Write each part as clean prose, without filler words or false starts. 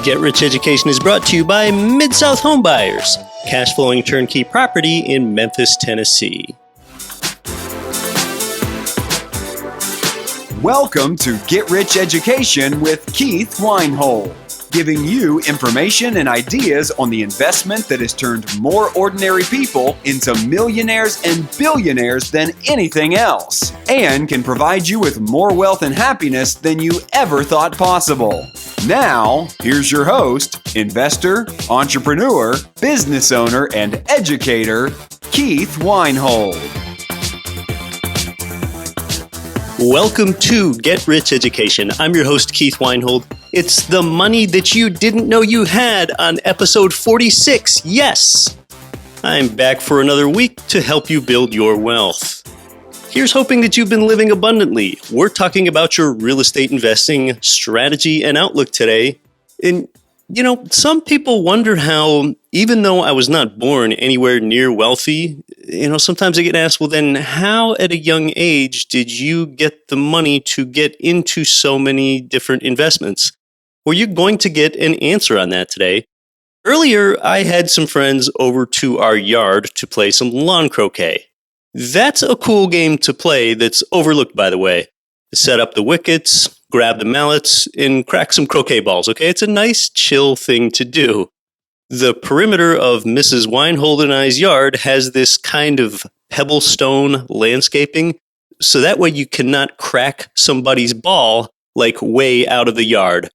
Get Rich Education is brought to you by Mid-South Homebuyers, cash flowing turnkey property in Memphis, Tennessee. Welcome to Get Rich Education with Keith Weinhold, giving you information and ideas on the investment that has turned more ordinary people into millionaires and billionaires than anything else, and can provide you with more wealth and happiness than you ever thought possible. Now, here's your host, investor, entrepreneur, business owner, and educator, Keith Weinhold. Welcome to Get Rich Education. I'm your host, Keith Weinhold. It's the money that you didn't know you had on episode 46. Yes, I'm back for another week to help you build your wealth. Here's hoping that you've been living abundantly. We're talking about your real estate investing strategy and outlook today. And, some people wonder how, even though I was not born anywhere near wealthy, sometimes I get asked, well, then how at a young age did you get the money to get into so many different investments? Well, you're going to get an answer on that today. Earlier, I had some friends over to our yard to play some lawn croquet. That's a cool game to play that's overlooked, by the way. Set up the wickets, grab the mallets, and crack some croquet balls, okay? It's a nice, chill thing to do. The perimeter of Mrs. Weinhold and I's yard has this kind of pebble stone landscaping, so that way you cannot crack somebody's ball like way out of the yard.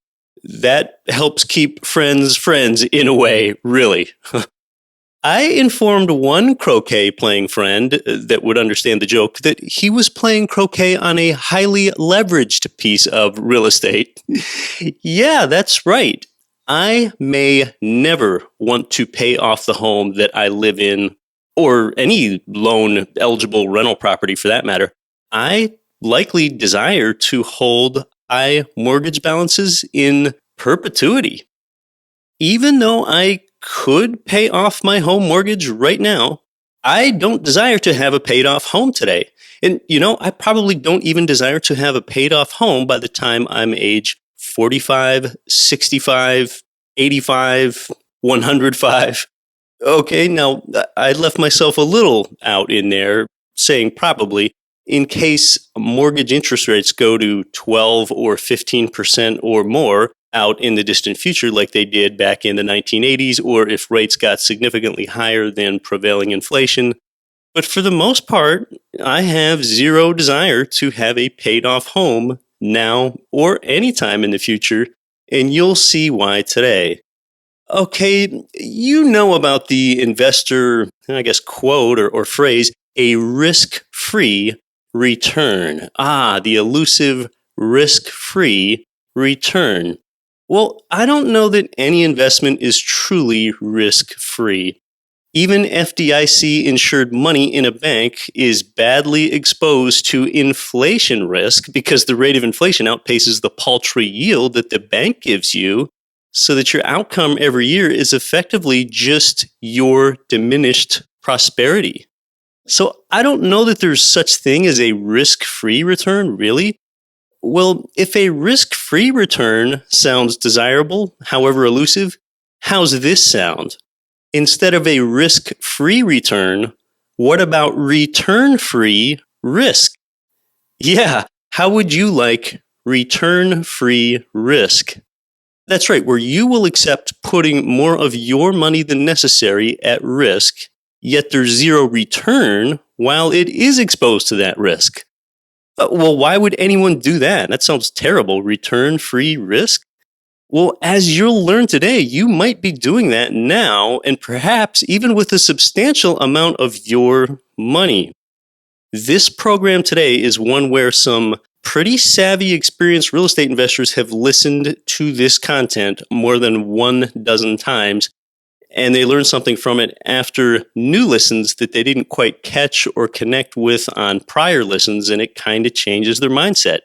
That helps keep friends in a way, really. I informed one croquet-playing friend that would understand the joke that he was playing croquet on a highly leveraged piece of real estate. Yeah, that's right. I may never want to pay off the home that I live in, or any loan-eligible rental property for that matter. I likely desire to hold high mortgage balances in perpetuity. Even though I could pay off my home mortgage right now, I don't desire to have a paid off home today. And I probably don't even desire to have a paid off home by the time I'm age 45, 65, 85, 105. Okay, now I left myself a little out in there saying probably in case mortgage interest rates go to 12 or 15% or more out in the distant future like they did back in the 1980s, or if rates got significantly higher than prevailing inflation. But for the most part, I have zero desire to have a paid off home now or anytime in the future, and you'll see why today. Okay, you know about the investor, quote or phrase, a risk-free return. The elusive risk-free return. Well, I don't know that any investment is truly risk-free. Even FDIC-insured money in a bank is badly exposed to inflation risk because the rate of inflation outpaces the paltry yield that the bank gives you, so that your outcome every year is effectively just your diminished prosperity. So I don't know that there's such thing as a risk-free return, really. Well, if a risk-free return sounds desirable, however elusive, how's this sound? Instead of a risk-free return, what about return-free risk? Yeah, how would you like return-free risk? That's right, where you will accept putting more of your money than necessary at risk, yet there's zero return while it is exposed to that risk. Well, why would anyone do that? That sounds terrible. Return-free risk? Well, as you'll learn today, you might be doing that now, and perhaps even with a substantial amount of your money. This program today is one where some pretty savvy, experienced real estate investors have listened to this content more than 12 times, and they learned something from it after new listens that they didn't quite catch or connect with on prior listens, and it kind of changes their mindset.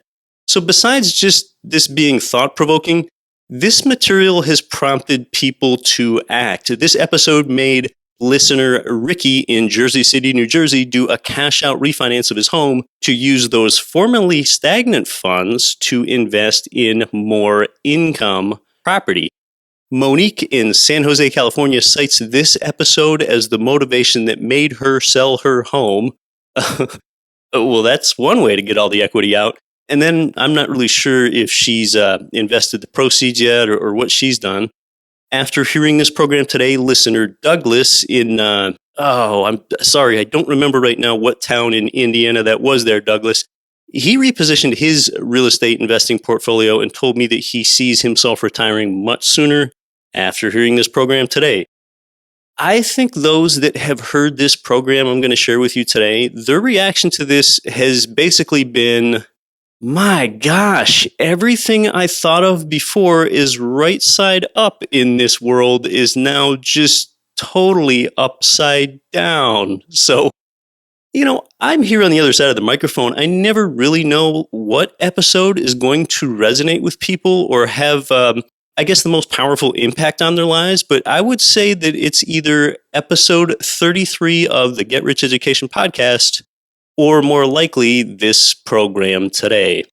So besides just this being thought-provoking, this material has prompted people to act. This episode made listener Ricky in Jersey City, New Jersey, do a cash-out refinance of his home to use those formerly stagnant funds to invest in more income property. Monique in San Jose, California cites this episode as the motivation that made her sell her home. Well, that's one way to get all the equity out. And then I'm not really sure if she's invested the proceeds yet or what she's done. After hearing this program today, listener Douglas in, I'm sorry, I don't remember right now what town in Indiana that was there, Douglas. He repositioned his real estate investing portfolio and told me that he sees himself retiring much sooner after hearing this program today. I think those that have heard this program I'm going to share with you today, their reaction to this has basically been, my gosh, everything I thought of before is right side up in this world is now just totally upside down. So, I'm here on the other side of the microphone. I never really know what episode is going to resonate with people or have, the most powerful impact on their lives. But I would say that it's either episode 33 of the Get Rich Education podcast or more likely this program today.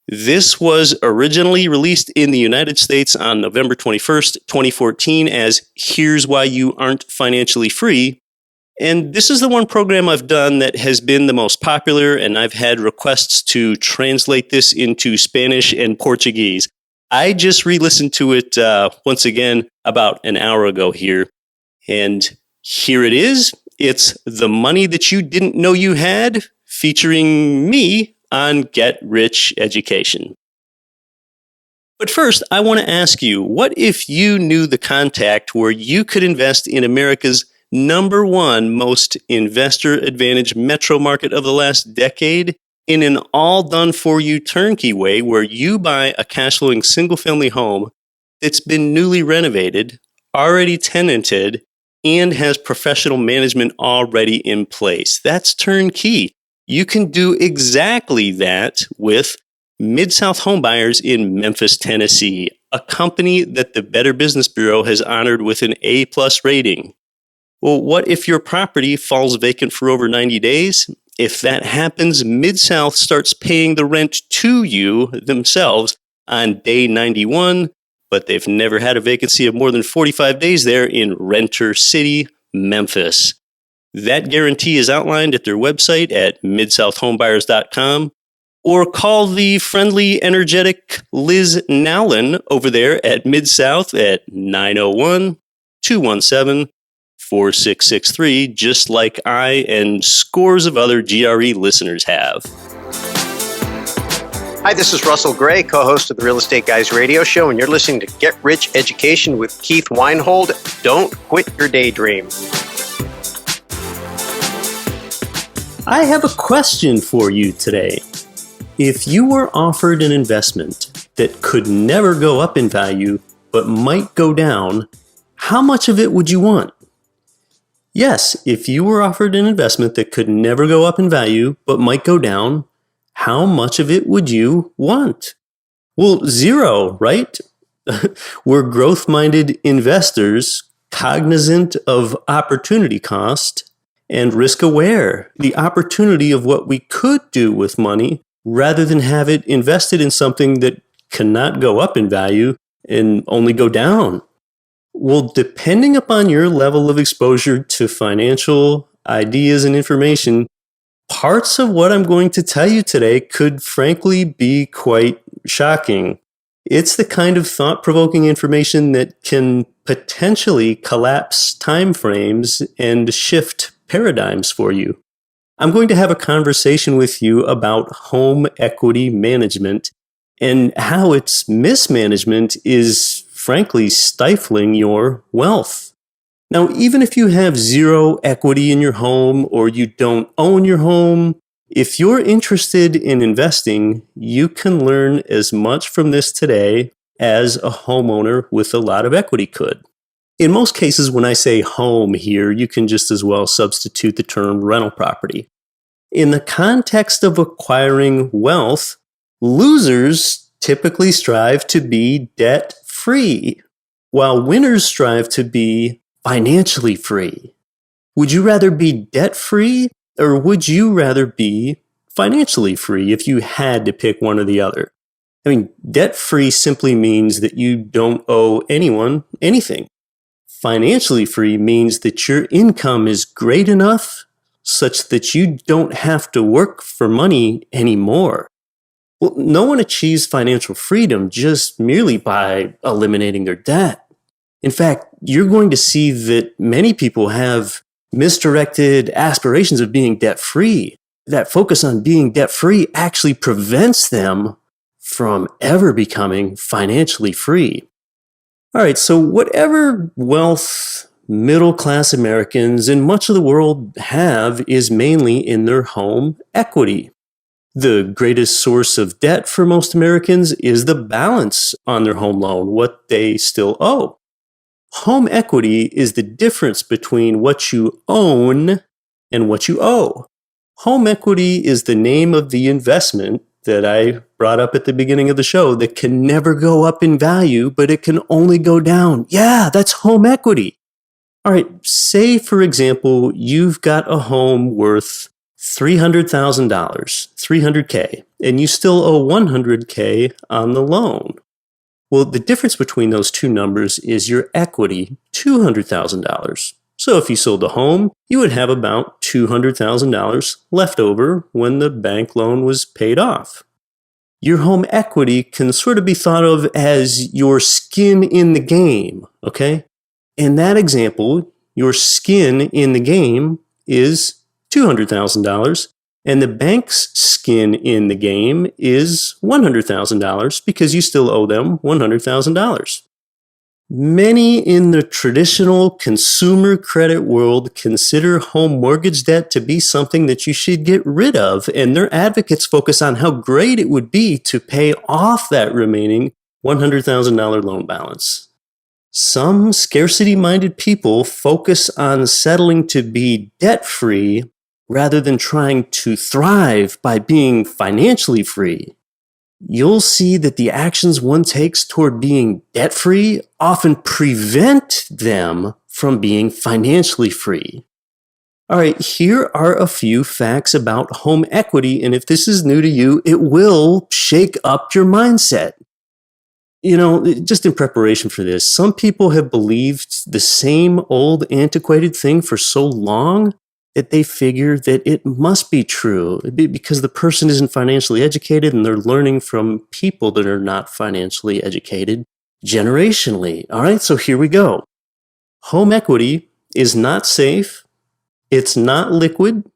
This was originally released in the United States on November 21st, 2014 as Here's Why You Aren't Financially Free. And this is the one program I've done that has been the most popular, and I've had requests to translate this into Spanish and Portuguese. I just re-listened to it once again about an hour ago here. And here it is. It's The Money That You Didn't Know You Had, featuring me on Get Rich Education. But first, I want to ask you, what if you knew the contact where you could invest in America's number one most investor advantage metro market of the last decade in an all done for you turnkey way where you buy a cash flowing single family home that's been newly renovated, already tenanted, and has professional management already in place? That's turnkey. You can do exactly that with Mid-South Homebuyers in Memphis, Tennessee, a company that the Better Business Bureau has honored with an A+ rating. Well, what if your property falls vacant for over 90 days? If that happens, Mid-South starts paying the rent to you themselves on day 91, but they've never had a vacancy of more than 45 days there in Renter City, Memphis. That guarantee is outlined at their website at midsouthhomebuyers.com, or call the friendly, energetic Liz Nowlin over there at Mid-South at 901-217-4663, just like I and scores of other GRE listeners have. Hi, this is Russell Gray, co-host of the Real Estate Guys radio show, and you're listening to Get Rich Education with Keith Weinhold. Don't quit your daydream. I have a question for you today. If you were offered an investment that could never go up in value, but might go down, how much of it would you want? Yes, if you were offered an investment that could never go up in value, but might go down, how much of it would you want? Well, zero, right? We're growth-minded investors, cognizant of opportunity cost, and risk-aware, the opportunity of what we could do with money rather than have it invested in something that cannot go up in value and only go down. Well, depending upon your level of exposure to financial ideas and information, parts of what I'm going to tell you today could frankly be quite shocking. It's the kind of thought-provoking information that can potentially collapse timeframes and shift paradigms for you. I'm going to have a conversation with you about home equity management and how its mismanagement is frankly stifling your wealth. Now, even if you have zero equity in your home or you don't own your home, if you're interested in investing, you can learn as much from this today as a homeowner with a lot of equity could. In most cases, when I say home here, you can just as well substitute the term rental property. In the context of acquiring wealth, losers typically strive to be debt-free, while winners strive to be financially free. Would you rather be debt-free, or would you rather be financially free if you had to pick one or the other? I mean, debt-free simply means that you don't owe anyone anything. Financially free means that your income is great enough such that you don't have to work for money anymore. Well, no one achieves financial freedom just merely by eliminating their debt. In fact, you're going to see that many people have misdirected aspirations of being debt-free. That focus on being debt-free actually prevents them from ever becoming financially free. All right, so whatever wealth middle-class Americans in much of the world have is mainly in their home equity. The greatest source of debt for most Americans is the balance on their home loan, what they still owe. Home equity is the difference between what you own and what you owe. Home equity is the name of the investment that I brought up at the beginning of the show that can never go up in value, but it can only go down. Yeah, that's home equity. All right, say, for example, you've got a home worth $300,000, $300K, and you still owe $100K on the loan. Well, the difference between those two numbers is your equity, $200,000. So if you sold the home, you would have about $200,000 left over when the bank loan was paid off. Your home equity can sort of be thought of as your skin in the game, okay? In that example, your skin in the game is $200,000, and the bank's skin in the game is $100,000 because you still owe them $100,000. Many in the traditional consumer credit world consider home mortgage debt to be something that you should get rid of, and their advocates focus on how great it would be to pay off that remaining $100,000 loan balance. Some scarcity-minded people focus on settling to be debt-free rather than trying to thrive by being financially free. You'll see that the actions one takes toward being debt-free often prevent them from being financially free. All right, here are a few facts about home equity, and if this is new to you, it will shake up your mindset. You know, just in preparation for this, some people have believed the same old antiquated thing for so long that they figure that it must be true because the person isn't financially educated and they're learning from people that are not financially educated generationally. All right, so here we go. Home equity is not safe, it's not liquid,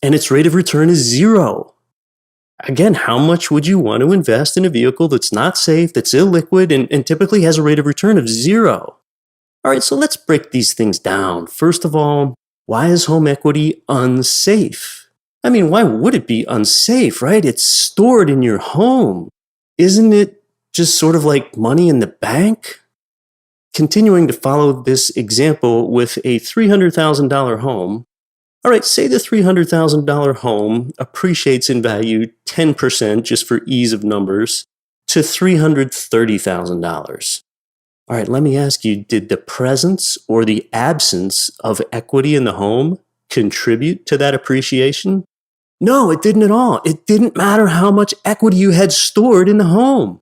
and its rate of return is zero. Again, how much would you want to invest in a vehicle that's not safe, that's illiquid, and typically has a rate of return of zero? All right, so let's break these things down. First of all, why is home equity unsafe? I mean, why would it be unsafe, right? It's stored in your home. Isn't it just sort of like money in the bank? Continuing to follow this example with a $300,000 home, all right, say the $300,000 home appreciates in value 10%, just for ease of numbers, to $330,000. All right, let me ask you, did the presence or the absence of equity in the home contribute to that appreciation? No, it didn't at all. It didn't matter how much equity you had stored in the home.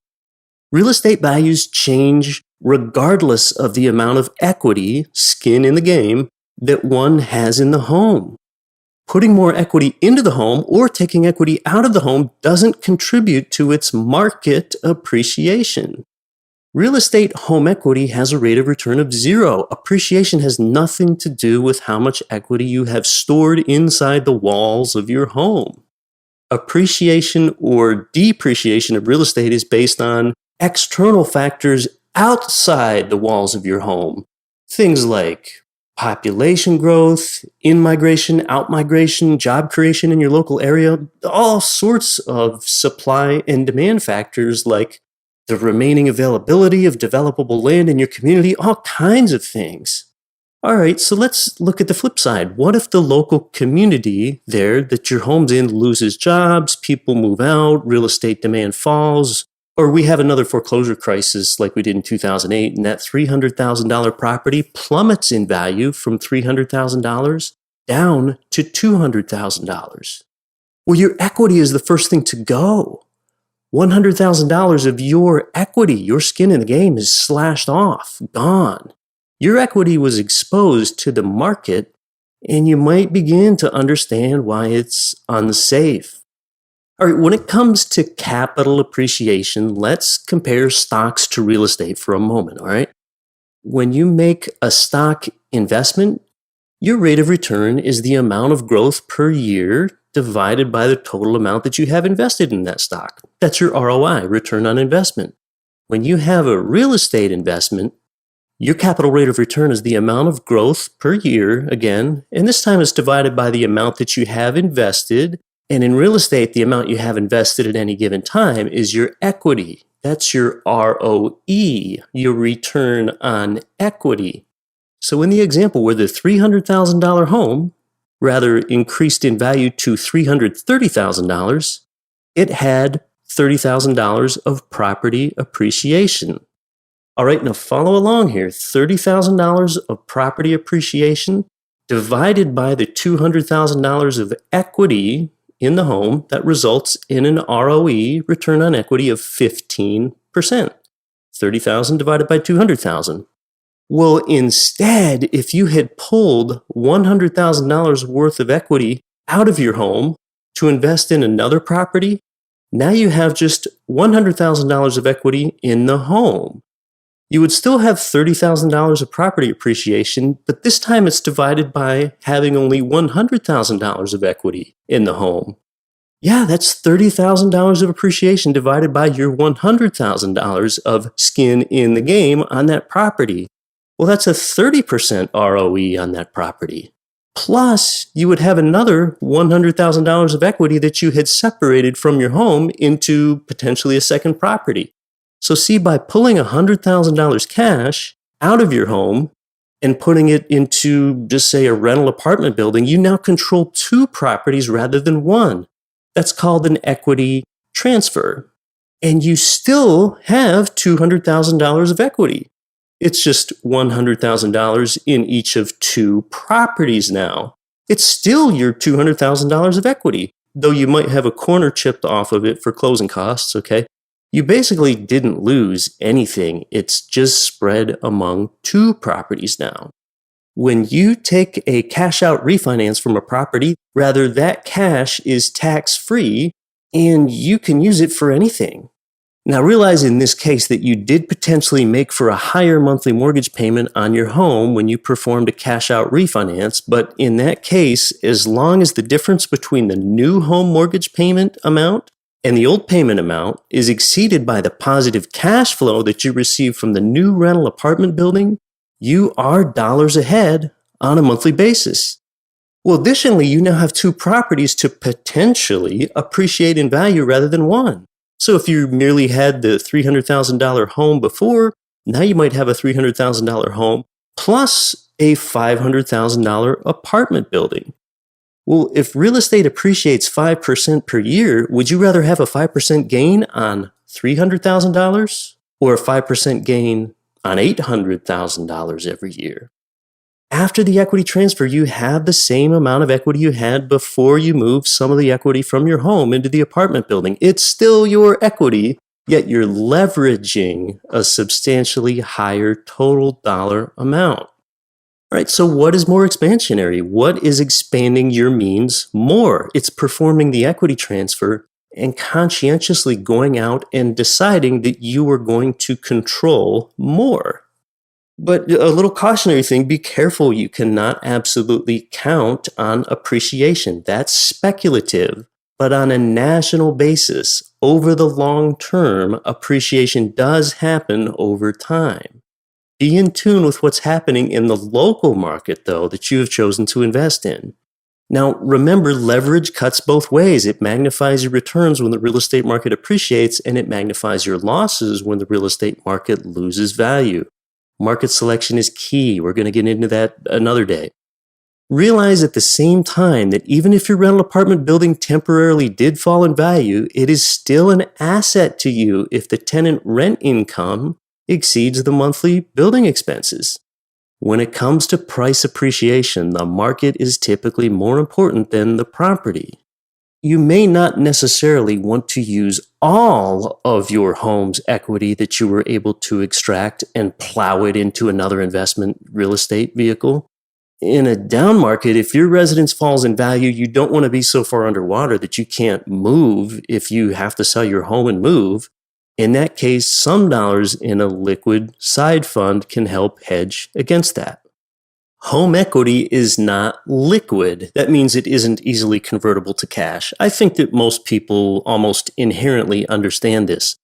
Real estate values change regardless of the amount of equity, skin in the game, that one has in the home. Putting more equity into the home or taking equity out of the home doesn't contribute to its market appreciation. Real estate home equity has a rate of return of zero. Appreciation has nothing to do with how much equity you have stored inside the walls of your home. Appreciation or depreciation of real estate is based on external factors outside the walls of your home. Things like population growth, in-migration, out-migration, job creation in your local area, all sorts of supply and demand factors like the remaining availability of developable land in your community, all kinds of things. All right, so let's look at the flip side. What if the local community there that your home's in loses jobs, people move out, real estate demand falls, or we have another foreclosure crisis like we did in 2008, and that $300,000 property plummets in value from $300,000 down to $200,000? Well, your equity is the first thing to go. $100,000 of your equity, your skin in the game, is slashed off, gone. Your equity was exposed to the market, and you might begin to understand why it's unsafe. All right, when it comes to capital appreciation, let's compare stocks to real estate for a moment, all right? When you make a stock investment, your rate of return is the amount of growth per year divided by the total amount that you have invested in that stock. That's your ROI, return on investment. When you have a real estate investment, your capital rate of return is the amount of growth per year, again, and this time it's divided by the amount that you have invested. And in real estate, the amount you have invested at any given time is your equity. That's your ROE, your return on equity. So in the example where the $300,000 home rather increased in value to $330,000, it had $30,000 of property appreciation. All right, now follow along here. $30,000 of property appreciation divided by the $200,000 of equity in the home, that results in an ROE, return on equity, of 15%. 30,000 divided by 200,000. Well, instead, if you had pulled $100,000 worth of equity out of your home to invest in another property, now you have just $100,000 of equity in the home. You would still have $30,000 of property appreciation, but this time it's divided by having only $100,000 of equity in the home. Yeah, that's $30,000 of appreciation divided by your $100,000 of skin in the game on that property. Well, that's a 30% ROE on that property. Plus, you would have another $100,000 of equity that you had separated from your home into potentially a second property. So see, by pulling $100,000 cash out of your home and putting it into, just say, a rental apartment building, you now control two properties rather than one. That's called an equity transfer. And you still have $200,000 of equity. It's just $100,000 in each of two properties now. It's still your $200,000 of equity, though you might have a corner chipped off of it for closing costs, okay? You basically didn't lose anything. It's just spread among two properties now. When you take a cash out refinance from a property, rather, that cash is tax-free and you can use it for anything. Now, realize in this case that you did potentially make for a higher monthly mortgage payment on your home when you performed a cash out refinance, but in that case, as long as the difference between the new home mortgage payment amount and the old payment amount is exceeded by the positive cash flow that you receive from the new rental apartment building, you are dollars ahead on a monthly basis. Well, additionally, you now have two properties to potentially appreciate in value rather than one. So if you merely had the $300,000 home before, now you might have a $300,000 home plus a $500,000 apartment building. Well, if real estate appreciates 5% per year, would you rather have a 5% gain on $300,000 or a 5% gain on $800,000 every year? After the equity transfer, you have the same amount of equity you had before you moved some of the equity from your home into the apartment building. It's still your equity, yet you're leveraging a substantially higher total dollar amount. All right, so what is more expansionary? What is expanding your means more? It's performing the equity transfer and conscientiously going out and deciding that you are going to control more. But a little cautionary thing, be careful. You cannot absolutely count on appreciation. That's speculative. But on a national basis, over the long term, appreciation does happen over time. Be in tune with what's happening in the local market, though, that you have chosen to invest in. Now, remember, leverage cuts both ways. It magnifies your returns when the real estate market appreciates, and it magnifies your losses when the real estate market loses value. Market selection is key. We're going to get into that another day. Realize at the same time that even if your rental apartment building temporarily did fall in value, it is still an asset to you if the tenant rent income exceeds the monthly building expenses. When it comes to price appreciation, the market is typically more important than the property. You may not necessarily want to use all of your home's equity that you were able to extract and plow it into another investment real estate vehicle. In a down market, if your residence falls in value, you don't want to be so far underwater that you can't move if you have to sell your home and move. In that case, some dollars in a liquid side fund can help hedge against that. Home equity is not liquid. That means it isn't easily convertible to cash. I think that most people almost inherently understand this.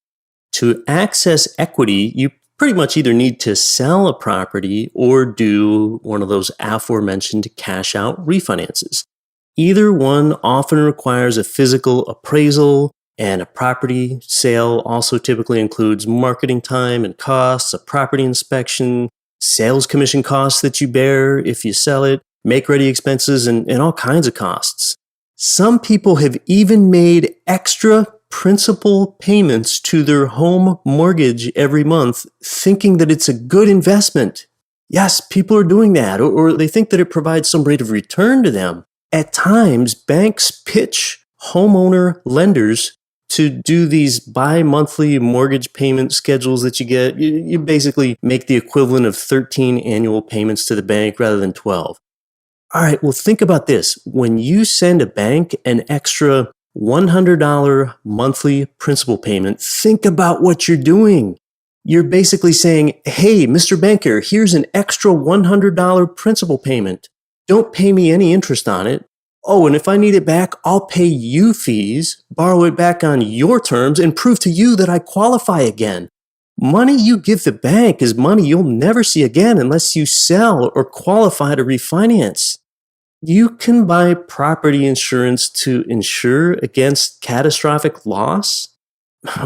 To access equity, you pretty much either need to sell a property or do one of those aforementioned cash out refinances. Either one often requires a physical appraisal, and a property sale also typically includes marketing time and costs, a property inspection, sales commission costs that you bear if you sell it, make-ready expenses, and all kinds of costs. Some people have even made extra principal payments to their home mortgage every month, thinking that it's a good investment. Yes, people are doing that, or they think that it provides some rate of return to them. At times, banks pitch homeowner lenders to do these bi-monthly mortgage payment schedules that you get. You basically make the equivalent of 13 annual payments to the bank rather than 12. All right, well, think about this. When you send a bank an extra $100 monthly principal payment, think about what you're doing. You're basically saying, hey, Mr. Banker, here's an extra $100 principal payment. Don't pay me any interest on it. Oh, and if I need it back, I'll pay you fees, borrow it back on your terms, and prove to you that I qualify again. Money you give the bank is money you'll never see again unless you sell or qualify to refinance. You can buy property insurance to insure against catastrophic loss,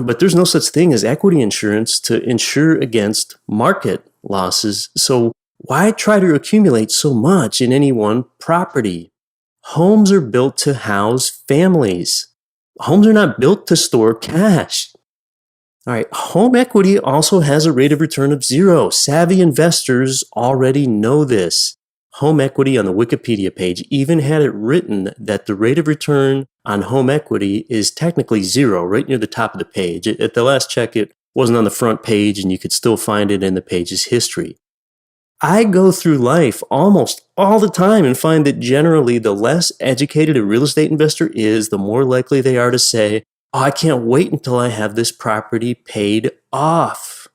but there's no such thing as equity insurance to insure against market losses. So why try to accumulate so much in any one property? Homes are built to house families. Homes are not built to store cash. All right, home equity also has a rate of return of 0. Savvy investors already know this. Home equity on the Wikipedia page even had it written that the rate of return on home equity is technically 0, right near the top of the page. At the last check, it wasn't on the front page, and you could still find it in the page's history. I go through life almost all the time and find that generally the less educated a real estate investor is, the more likely they are to say, oh, I can't wait until I have this property paid off.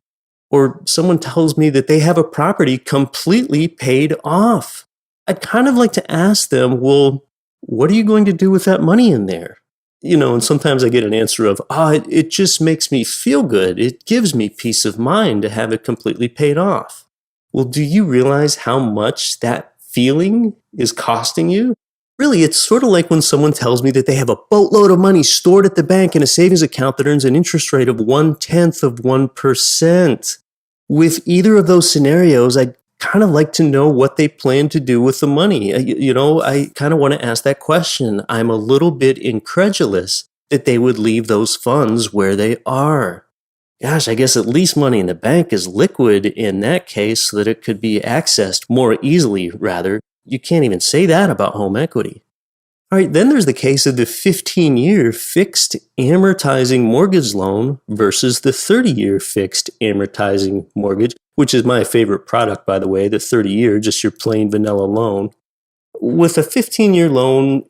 Or someone tells me that they have a property completely paid off. I'd kind of like to ask them, well, what are you going to do with that money in there? And sometimes I get an answer of, it just makes me feel good. It gives me peace of mind to have it completely paid off. Well, do you realize how much that feeling is costing you? Really, it's sort of like when someone tells me that they have a boatload of money stored at the bank in a savings account that earns an interest rate of 0.1%. With either of those scenarios, I'd kind of like to know what they plan to do with the money. I kind of want to ask that question. I'm a little bit incredulous that they would leave those funds where they are. Gosh, I guess at least money in the bank is liquid in that case so that it could be accessed more easily, rather. You can't even say that about home equity. All right, then there's the case of the 15-year fixed amortizing mortgage loan versus the 30-year fixed amortizing mortgage, which is my favorite product, by the way, the 30-year, just your plain vanilla loan. With a 15-year loan,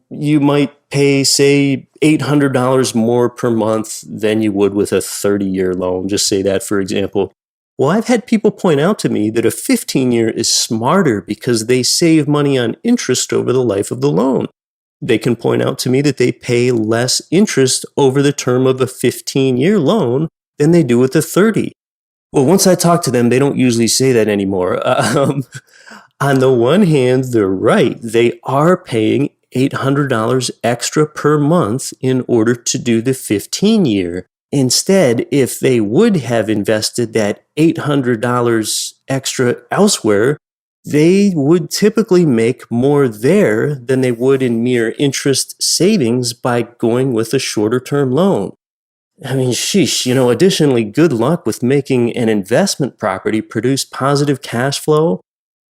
you might pay, say, $800 more per month than you would with a 30-year loan. Just say that, for example. Well, I've had people point out to me that a 15-year is smarter because they save money on interest over the life of the loan. They can point out to me that they pay less interest over the term of a 15-year loan than they do with a 30. Well, once I talk to them, they don't usually say that anymore. On the one hand, they're right. They are paying $800 extra per month in order to do the 15-year. Instead, if they would have invested that $800 extra elsewhere, they would typically make more there than they would in mere interest savings by going with a shorter term loan. Additionally, good luck with making an investment property produce positive cash flow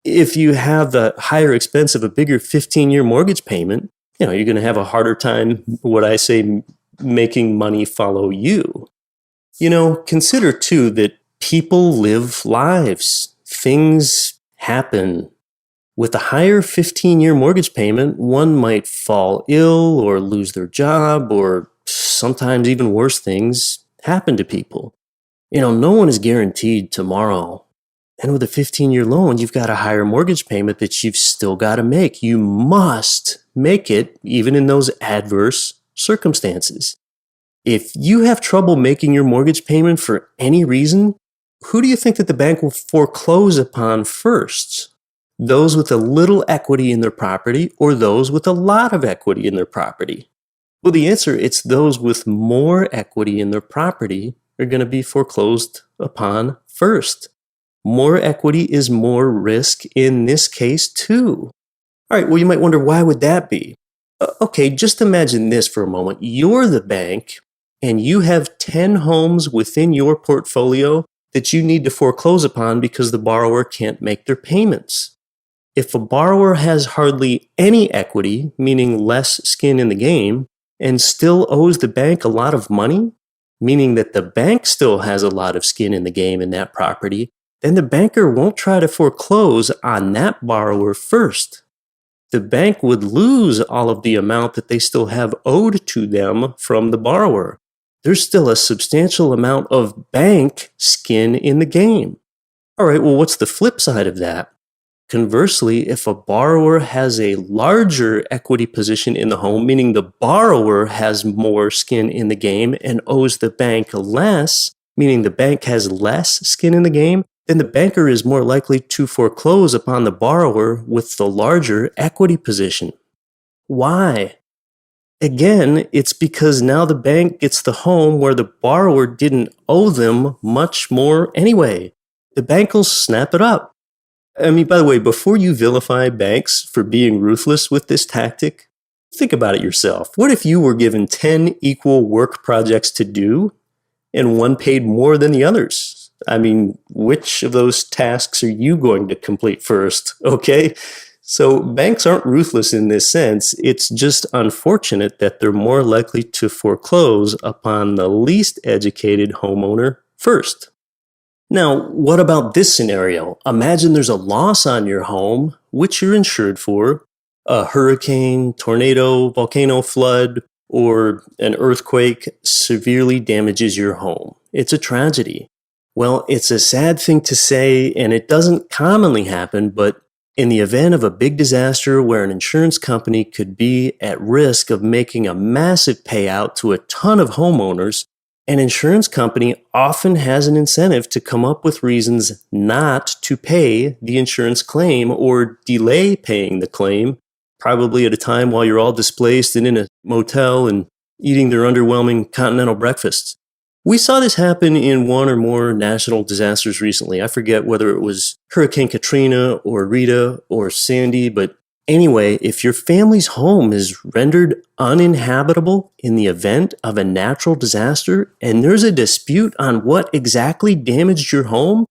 if you have the higher expense of a bigger 15-year mortgage payment. you're going to have a harder time, what I say, making money follow you. Consider too that people live lives. Things happen. With a higher 15-year mortgage payment, one might fall ill or lose their job, or sometimes even worse things happen to people. No one is guaranteed tomorrow. And with a 15-year loan, you've got a higher mortgage payment that you've still got to make. You must make it even in those adverse circumstances. If you have trouble making your mortgage payment for any reason, who do you think that the bank will foreclose upon first? Those with a little equity in their property or those with a lot of equity in their property? Well, the answer, it's those with more equity in their property are going to be foreclosed upon first. More equity is more risk in this case too. All right, well, you might wonder, why would that be? Okay, just imagine this for a moment. You're the bank and you have 10 homes within your portfolio that you need to foreclose upon because the borrower can't make their payments. If a borrower has hardly any equity, meaning less skin in the game, and still owes the bank a lot of money, meaning that the bank still has a lot of skin in the game in that property, then the banker won't try to foreclose on that borrower first. The bank would lose all of the amount that they still have owed to them from the borrower. There's still a substantial amount of bank skin in the game. All right, well, what's the flip side of that? Conversely, if a borrower has a larger equity position in the home, meaning the borrower has more skin in the game and owes the bank less, meaning the bank has less skin in the game, then the banker is more likely to foreclose upon the borrower with the larger equity position. Why? Again, it's because now the bank gets the home where the borrower didn't owe them much more anyway. The bank will snap it up. I mean, by the way, before you vilify banks for being ruthless with this tactic, think about it yourself. What if you were given 10 equal work projects to do and one paid more than the others? I mean, which of those tasks are you going to complete first? Okay? So banks aren't ruthless in this sense. It's just unfortunate that they're more likely to foreclose upon the least educated homeowner first. Now, what about this scenario? Imagine there's a loss on your home, which you're insured for. A hurricane, tornado, volcano, flood, or an earthquake severely damages your home. It's a tragedy. Well, it's a sad thing to say, and it doesn't commonly happen, but in the event of a big disaster where an insurance company could be at risk of making a massive payout to a ton of homeowners, an insurance company often has an incentive to come up with reasons not to pay the insurance claim or delay paying the claim, probably at a time while you're all displaced and in a motel and eating their underwhelming continental breakfasts. We saw this happen in one or more national disasters recently. I forget whether it was Hurricane Katrina or Rita or Sandy, but anyway, if your family's home is rendered uninhabitable in the event of a natural disaster and there's a dispute on what exactly damaged your home,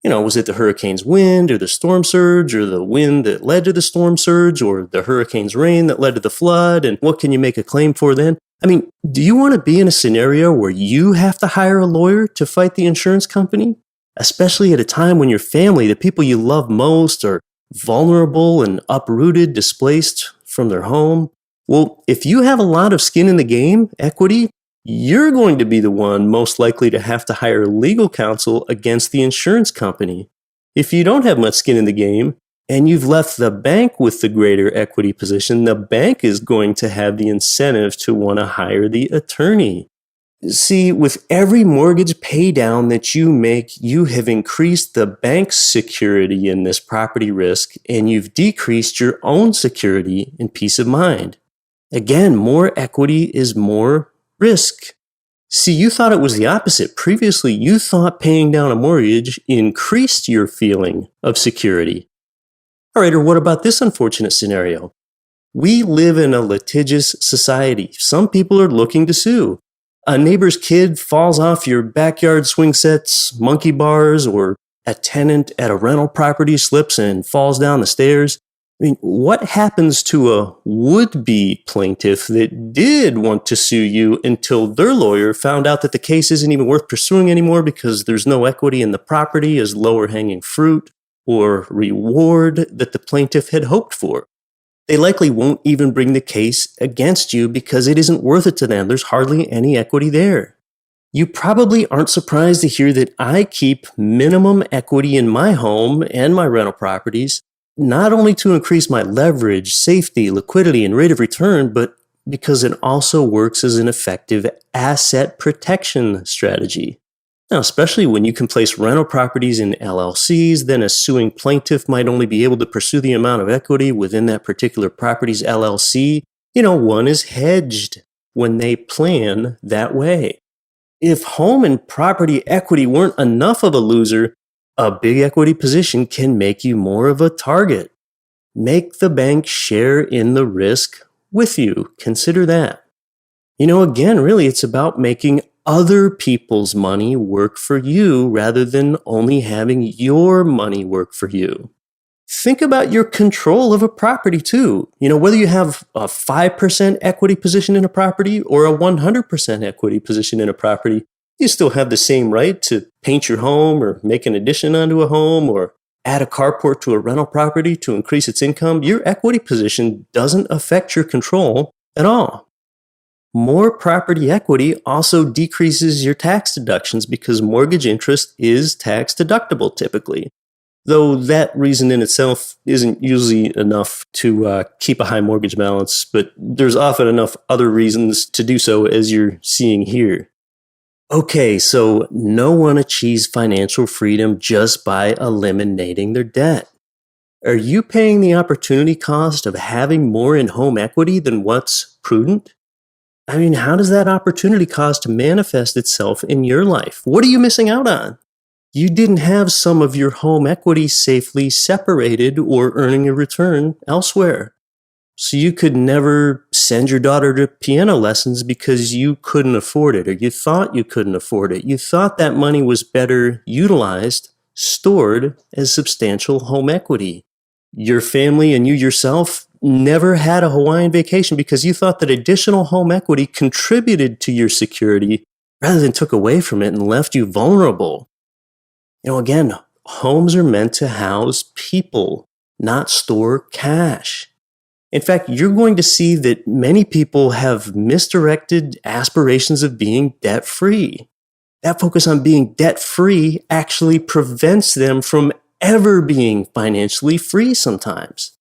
was it the hurricane's wind or the storm surge or the wind that led to the storm surge or the hurricane's rain that led to the flood, and what can you make a claim for then? I mean, do you want to be in a scenario where you have to hire a lawyer to fight the insurance company? Especially at a time when your family, the people you love most, are vulnerable and uprooted, displaced from their home. Well, if you have a lot of skin in the game, equity, you're going to be the one most likely to have to hire legal counsel against the insurance company. If you don't have much skin in the game and you've left the bank with the greater equity position, the bank is going to have the incentive to want to hire the attorney. See, with every mortgage pay down that you make, you have increased the bank's security in this property risk, and you've decreased your own security and peace of mind. Again, more equity is more risk. See, you thought it was the opposite. Previously, you thought paying down a mortgage increased your feeling of security. All right, or what about this unfortunate scenario? We live in a litigious society. Some people are looking to sue. A neighbor's kid falls off your backyard swing sets, monkey bars, or a tenant at a rental property slips and falls down the stairs. I mean, what happens to a would-be plaintiff that did want to sue you until their lawyer found out that the case isn't even worth pursuing anymore because there's no equity in the property as lower-hanging fruit or reward that the plaintiff had hoped for? They likely won't even bring the case against you because it isn't worth it to them. There's hardly any equity there. You probably aren't surprised to hear that I keep minimum equity in my home and my rental properties, not only to increase my leverage, safety, liquidity, and rate of return, but because it also works as an effective asset protection strategy. Now, especially when you can place rental properties in LLCs, then a suing plaintiff might only be able to pursue the amount of equity within that particular property's LLC. One is hedged when they plan that way. If home and property equity weren't enough of a loser, a big equity position can make you more of a target. Make the bank share in the risk with you. Consider that. Again, really, it's about making other people's money work for you rather than only having your money work for you. Think about your control of a property too. Whether you have a 5% equity position in a property or a 100% equity position in a property, you still have the same right to paint your home or make an addition onto a home or add a carport to a rental property to increase its income. Your equity position doesn't affect your control at all. More property equity also decreases your tax deductions because mortgage interest is tax deductible typically. Though that reason in itself isn't usually enough to keep a high mortgage balance, but there's often enough other reasons to do so as you're seeing here. Okay, so no one achieves financial freedom just by eliminating their debt. Are you paying the opportunity cost of having more in home equity than what's prudent? I mean, how does that opportunity cost manifest itself in your life? What are you missing out on? You didn't have some of your home equity safely separated or earning a return elsewhere. So you could never send your daughter to piano lessons because you couldn't afford it, or you thought you couldn't afford it. You thought that money was better utilized, stored as substantial home equity. Your family and you yourself never had a Hawaiian vacation because you thought that additional home equity contributed to your security rather than took away from it and left you vulnerable. Again, homes are meant to house people, not store cash. In fact, you're going to see that many people have misdirected aspirations of being debt-free. That focus on being debt-free actually prevents them from ever being financially free sometimes.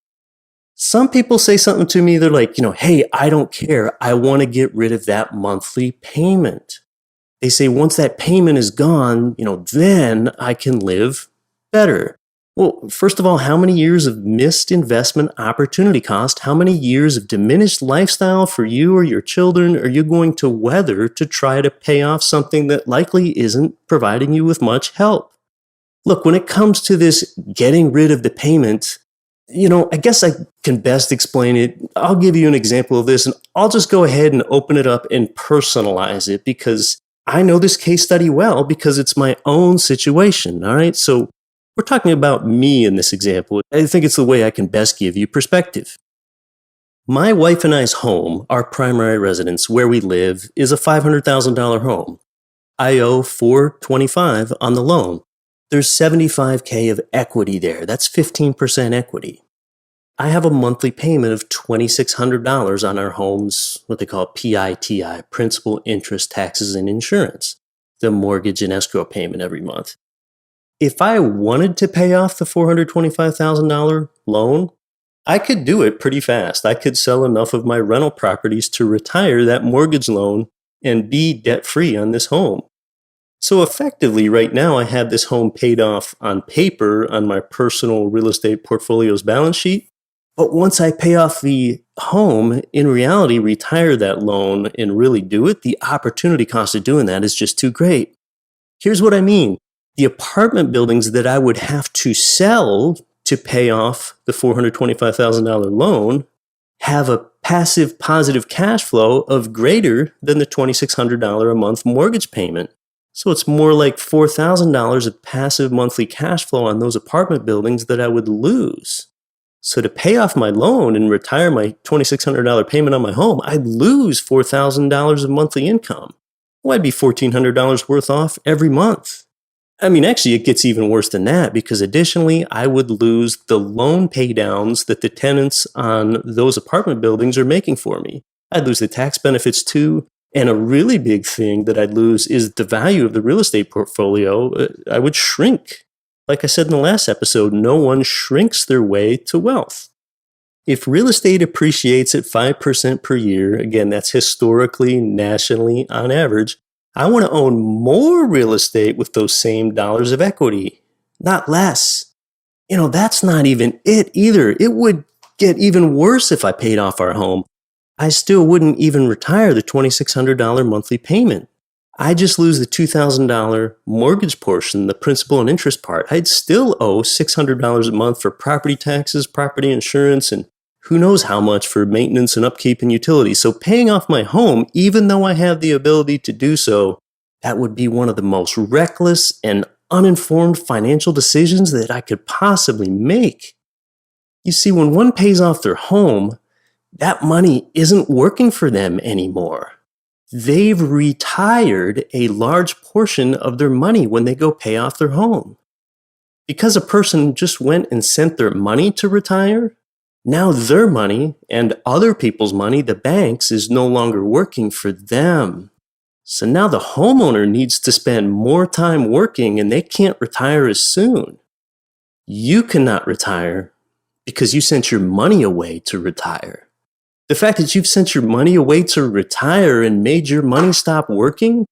Some people say something to me, they're like, hey, I don't care. I want to get rid of that monthly payment. They say once that payment is gone, then I can live better. Well, first of all, how many years of missed investment opportunity cost, how many years of diminished lifestyle for you or your children are you going to weather to try to pay off something that likely isn't providing you with much help? Look, when it comes to this getting rid of the payment, I guess I can best explain it. I'll give you an example of this, and I'll just go ahead and open it up and personalize it because I know this case study well because it's my own situation, all right? So we're talking about me in this example. I think it's the way I can best give you perspective. My wife and I's home, our primary residence where we live, is a $500,000 home. I owe $425,000 on the loan. There's $75,000 of equity there. That's 15% equity. I have a monthly payment of $2,600 on our home's, what they call PITI, principal, interest, taxes, and insurance, the mortgage and escrow payment every month. If I wanted to pay off the $425,000 loan, I could do it pretty fast. I could sell enough of my rental properties to retire that mortgage loan and be debt-free on this home. So effectively, right now, I have this home paid off on paper on my personal real estate portfolio's balance sheet. But once I pay off the home, in reality, retire that loan and really do it, the opportunity cost of doing that is just too great. Here's what I mean. The apartment buildings that I would have to sell to pay off the $425,000 loan have a passive positive cash flow of greater than the $2,600 a month mortgage payment. So it's more like $4,000 of passive monthly cash flow on those apartment buildings that I would lose. So to pay off my loan and retire my $2,600 payment on my home, I'd lose $4,000 of monthly income. Well, I'd be $1,400 worth off every month. I mean, actually, it gets even worse than that because additionally, I would lose the loan paydowns that the tenants on those apartment buildings are making for me. I'd lose the tax benefits too. And a really big thing that I'd lose is the value of the real estate portfolio. I would shrink. Like I said in the last episode, no one shrinks their way to wealth. If real estate appreciates at 5% per year, again, that's historically, nationally, on average, I want to own more real estate with those same dollars of equity, not less. That's not even it either. It would get even worse if I paid off our home. I still wouldn't even retire the $2,600 monthly payment. I just lose the $2,000 mortgage portion, the principal and interest part. I'd still owe $600 a month for property taxes, property insurance, and who knows how much for maintenance and upkeep and utilities. So paying off my home, even though I have the ability to do so, that would be one of the most reckless and uninformed financial decisions that I could possibly make. You see, when one pays off their home, that money isn't working for them anymore. They've retired a large portion of their money when they go pay off their home. Because a person just went and sent their money to retire, now their money and other people's money, the banks, is no longer working for them. So now the homeowner needs to spend more time working and they can't retire as soon. You cannot retire because you sent your money away to retire. The fact that you've sent your money away to retire and made your money stop working,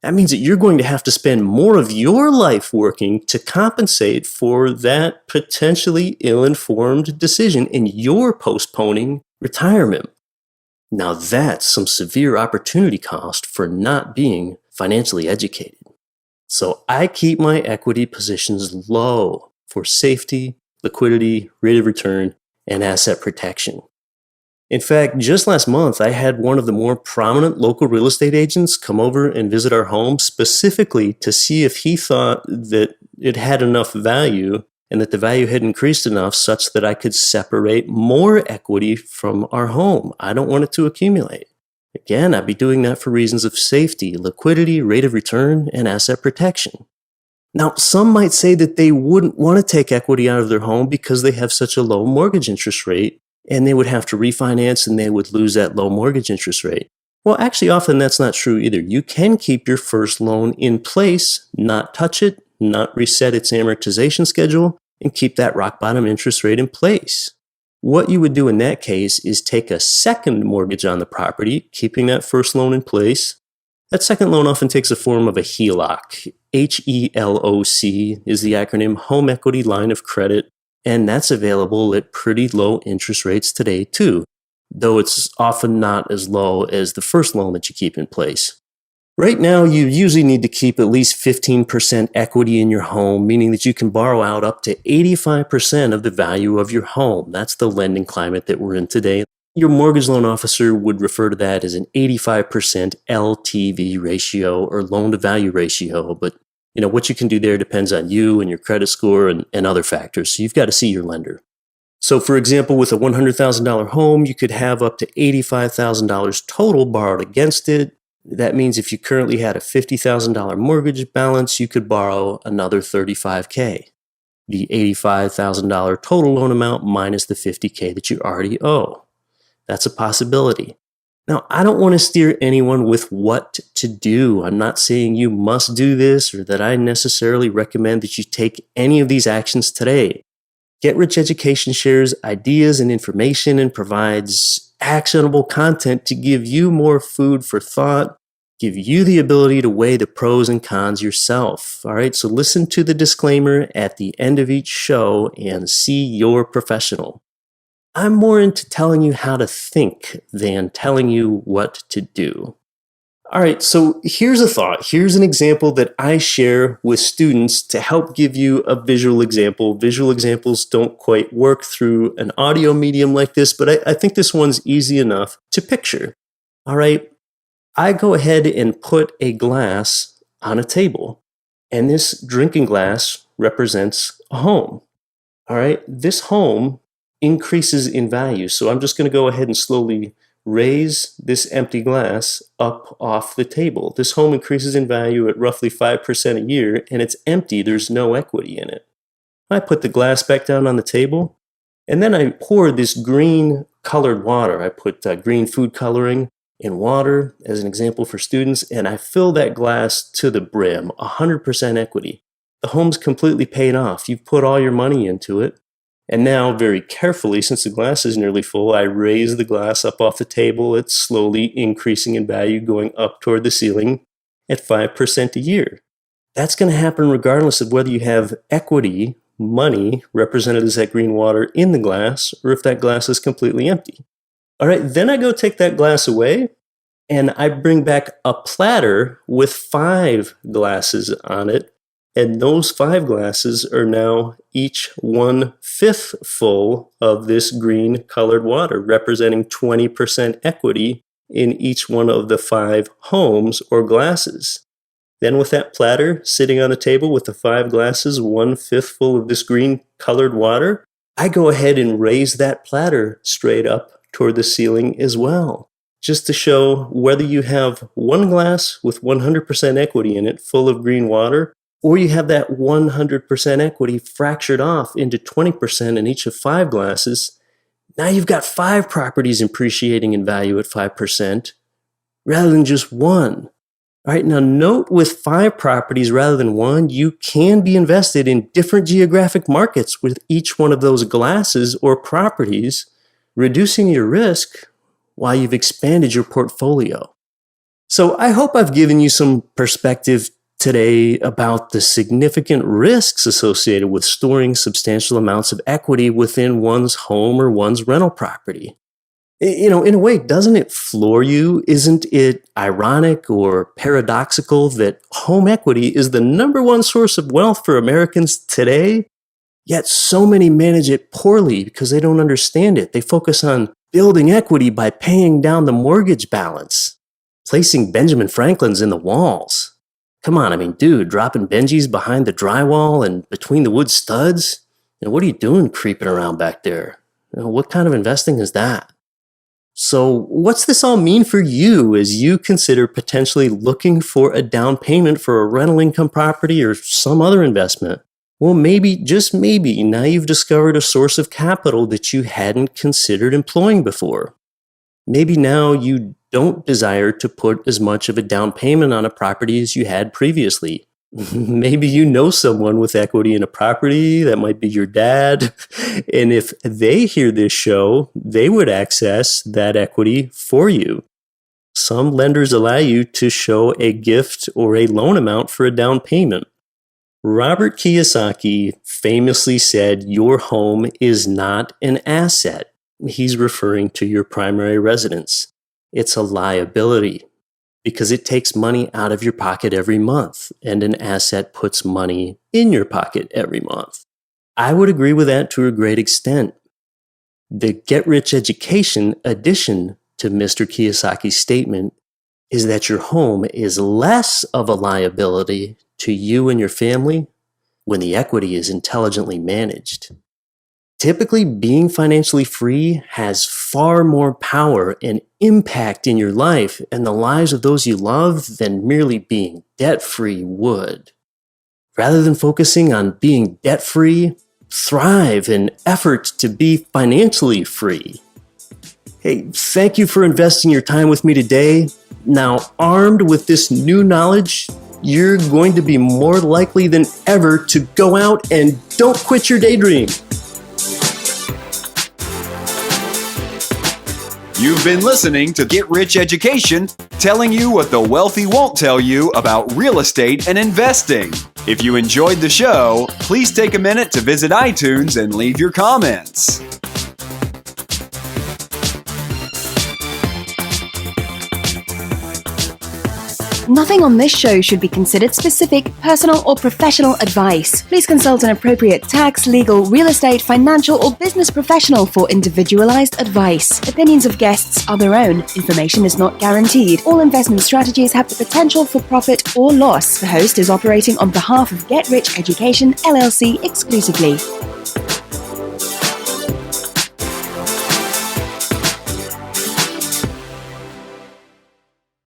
that means that you're going to have to spend more of your life working to compensate for that potentially ill-informed decision, and you're postponing retirement. Now that's some severe opportunity cost for not being financially educated. So I keep my equity positions low for safety, liquidity, rate of return, and asset protection. In fact, just last month, I had one of the more prominent local real estate agents come over and visit our home specifically to see if he thought that it had enough value and that the value had increased enough such that I could separate more equity from our home. I don't want it to accumulate. Again, I'd be doing that for reasons of safety, liquidity, rate of return, and asset protection. Now, some might say that they wouldn't want to take equity out of their home because they have such a low mortgage interest rate, and they would have to refinance and they would lose that low mortgage interest rate. Well, actually, often that's not true either. You can keep your first loan in place, not touch it, not reset its amortization schedule, and keep that rock bottom interest rate in place. What you would do in that case is take a second mortgage on the property, keeping that first loan in place. That second loan often takes the form of a HELOC. HELOC is the acronym Home Equity Line of Credit. And that's available at pretty low interest rates today too, though it's often not as low as the first loan that you keep in place. Right now, you usually need to keep at least 15% equity in your home, meaning that you can borrow out up to 85% of the value of your home. That's the lending climate that we're in today. Your mortgage loan officer would refer to that as an 85% LTV ratio or loan to value ratio, but what you can do there depends on you and your credit score and other factors. So you've got to see your lender. So for example, with a $100,000 home, you could have up to $85,000 total borrowed against it. That means if you currently had a $50,000 mortgage balance, you could borrow another $35,000. The $85,000 total loan amount minus the $50,000 that you already owe. That's a possibility. Now, I don't want to steer anyone with what to do. I'm not saying you must do this or that I necessarily recommend that you take any of these actions today. Get Rich Education shares ideas and information and provides actionable content to give you more food for thought, give you the ability to weigh the pros and cons yourself. All right, so listen to the disclaimer at the end of each show and see your professional. I'm more into telling you how to think than telling you what to do. All right, so here's a thought. Here's an example that I share with students to help give you a visual example. Visual examples don't quite work through an audio medium like this, but I think this one's easy enough to picture. All right, I go ahead and put a glass on a table, and this drinking glass represents a home. All right, this home increases in value. So I'm just going to go ahead and slowly raise this empty glass up off the table. This home increases in value at roughly 5% a year, and it's empty. There's no equity in it. I put the glass back down on the table, and then I pour this green colored water. I put green food coloring in water as an example for students, and I fill that glass to the brim, 100% equity. The home's completely paid off. You've put all your money into it. And now, very carefully, since the glass is nearly full, I raise the glass up off the table. It's slowly increasing in value, going up toward the ceiling at 5% a year. That's going to happen regardless of whether you have equity, money, represented as that green water in the glass, or if that glass is completely empty. All right, then I go take that glass away, and I bring back a platter with 5 glasses on it. And those 5 glasses are now each 1/5 full of this green colored water, representing 20% equity in each one of the 5 homes or glasses. Then with that platter sitting on the table with the 5 glasses, 1/5 full of this green colored water, I go ahead and raise that platter straight up toward the ceiling as well, just to show whether you have one glass with 100% equity in it full of green water, or you have that 100% equity fractured off into 20% in each of 5 glasses. Now you've got 5 properties appreciating in value at 5% rather than just one. All right, now note with 5 properties rather than one, you can be invested in different geographic markets with each one of those glasses or properties, reducing your risk while you've expanded your portfolio. So I hope I've given you some perspective today about the significant risks associated with storing substantial amounts of equity within one's home or one's rental property. In a way, doesn't it floor you? Isn't it ironic or paradoxical that home equity is the number one source of wealth for Americans today? Yet so many manage it poorly because they don't understand it. They focus on building equity by paying down the mortgage balance, placing Benjamin Franklin's in the walls. Come on, dude, dropping Benjis behind the drywall and between the wood studs? What are you doing creeping around back there? What kind of investing is that? So what's this all mean for you as you consider potentially looking for a down payment for a rental income property or some other investment? Well, maybe, just maybe, now you've discovered a source of capital that you hadn't considered employing before. Maybe now you don't desire to put as much of a down payment on a property as you had previously. Maybe you know someone with equity in a property, that might be your dad, and if they hear this show, they would access that equity for you. Some lenders allow you to show a gift or a loan amount for a down payment. Robert Kiyosaki famously said, "Your home is not an asset." He's referring to your primary residence. It's a liability because it takes money out of your pocket every month, and an asset puts money in your pocket every month. I would agree with that to a great extent. The Get Rich Education addition to Mr. Kiyosaki's statement is that your home is less of a liability to you and your family when the equity is intelligently managed. Typically, being financially free has far more power and impact in your life and the lives of those you love than merely being debt-free would. Rather than focusing on being debt-free, thrive in effort to be financially free. Hey, thank you for investing your time with me today. Now, armed with this new knowledge, you're going to be more likely than ever to go out and don't quit your daydream. You've been listening to Get Rich Education, telling you what the wealthy won't tell you about real estate and investing. If you enjoyed the show, please take a minute to visit iTunes and leave your comments. Nothing on this show should be considered specific, personal, or professional advice. Please consult an appropriate tax, legal, real estate, financial, or business professional for individualized advice. Opinions of guests are their own. Information is not guaranteed. All investment strategies have the potential for profit or loss. The host is operating on behalf of Get Rich Education, LLC exclusively.